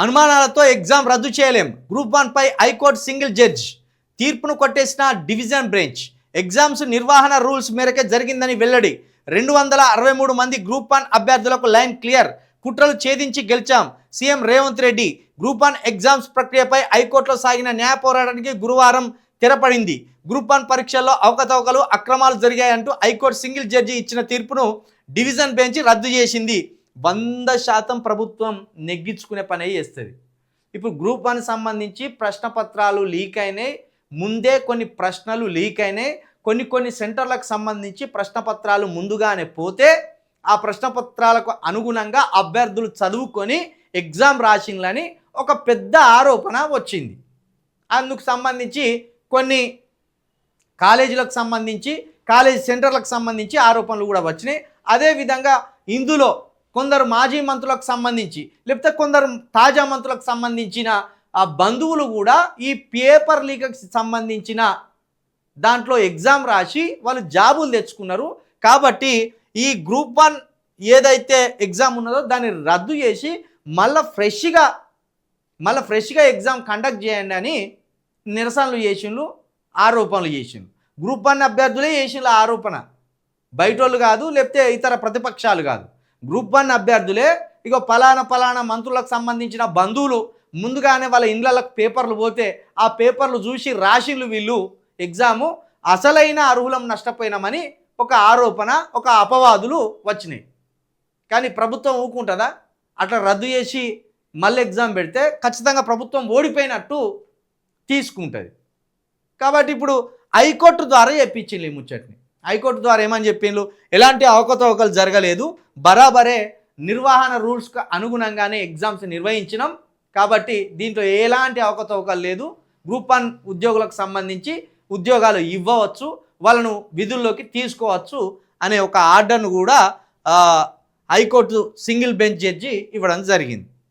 అనుమానాలతో exam రద్దు చేయలేం. Group 1 పై high court single judge తీర్పును కొట్టేసిన డివిజన్ బెంచ్. ఎగ్జామ్స్ నిర్వహణ రూల్స్ మేరకే జరిగిందని వెల్లడి. 263 మంది గ్రూప్ 1 అభ్యర్థులకు లైన్ క్లియర్. కుట్రలు ఛేదించి గెలిచాం. CM Revanth Reddy. Group 1 exams ప్రక్రియపై హైకోర్టులో సాగిన న్యాయ పోరాటానికి గురువారం తెరపడింది. గ్రూప్ 1 పరీక్షల్లో అవకతవకలు, అక్రమాలు జరిగాయంటూ హైకోర్టు సింగిల్ జడ్జి ఇచ్చిన తీర్పును డివిజన్ బెంచ్ రద్దు చేసింది. 100% ప్రభుత్వం నెగ్గించుకునే పనే చేస్తుంది. ఇప్పుడు గ్రూప్ 1 సంబంధించి ప్రశ్నపత్రాలు లీక్ అయినాయి. ముందే కొన్ని ప్రశ్నలు లీక్ అయినాయి. కొన్ని సెంటర్లకు సంబంధించి ప్రశ్నపత్రాలు ముందుగానే పోతే ఆ ప్రశ్నపత్రాలకు అనుగుణంగా అభ్యర్థులు చదువుకొని ఎగ్జామ్ రాసిందని ఒక పెద్ద ఆరోపణ వచ్చింది. అందుకు సంబంధించి కొన్ని కాలేజీలకు సంబంధించి కాలేజీ సెంటర్లకు సంబంధించి ఆరోపణలు కూడా వచ్చినాయి. అదేవిధంగా ఇందులో కొందరు మాజీ మంత్రులకు సంబంధించి లేకపోతే కొందరు తాజా మంత్రులకు సంబంధించిన ఆ బంధువులు కూడా ఈ పేపర్ లీక్కి సంబంధించిన దాంట్లో ఎగ్జామ్ రాసి వాళ్ళు జాబులు తెచ్చుకున్నారు. కాబట్టి ఈ గ్రూప్ 1 ఏదైతే ఎగ్జామ్ ఉన్నదో దాన్ని రద్దు చేసి మళ్ళీ ఫ్రెష్గా ఎగ్జామ్ కండక్ట్ చేయండి అని నిరసనలు చేసిండ్రు, ఆరోపణలు చేసిండ్రు. గ్రూప్ 1 అభ్యర్థులే చేసిండ్రు ఆరోపణ, బయటోళ్ళు కాదు, లేకపోతే ఇతర ప్రతిపక్షాలు కాదు. గ్రూప్ 1 అభ్యర్థులే ఇక పలానా మంత్రులకు సంబంధించిన బంధువులు ముందుగానే వాళ్ళ ఇండ్లకు పేపర్లు పోతే ఆ పేపర్లు చూసి రాసిండ్రు వీళ్ళు ఎగ్జాము. అసలైన అర్హులం నష్టపోయినామని ఒక ఆరోపణ, ఒక అపవాదులు వచ్చినాయి. కానీ ప్రభుత్వం ఊరుకుంటుందా? అట్లా రద్దు చేసి మళ్ళీ ఎగ్జామ్ పెడితే ఖచ్చితంగా ప్రభుత్వం ఓడిపోయినట్టు తీసుకుంటుంది. కాబట్టి ఇప్పుడు హైకోర్టు ద్వారా చెప్పించింది ఈ ముచ్చట్ని. హైకోర్టు ద్వారా ఏమని చెప్పిండ్రు, ఎలాంటి అవకతవకలు జరగలేదు, బరాబరే నిర్వహణ రూల్స్కి అనుగుణంగానే ఎగ్జామ్స్ నిర్వహించినాం, కాబట్టి దీంట్లో ఎలాంటి అవకతవకలు లేదు, గ్రూప్ 1 ఉద్యోగులకు సంబంధించి ఉద్యోగాలు ఇవ్వవచ్చు, వాళ్ళను విధుల్లోకి తీసుకోవచ్చు అనే ఒక ఆర్డర్ను కూడా హైకోర్టు సింగిల్ బెంచ్ జడ్జి ఇవ్వడం జరిగింది.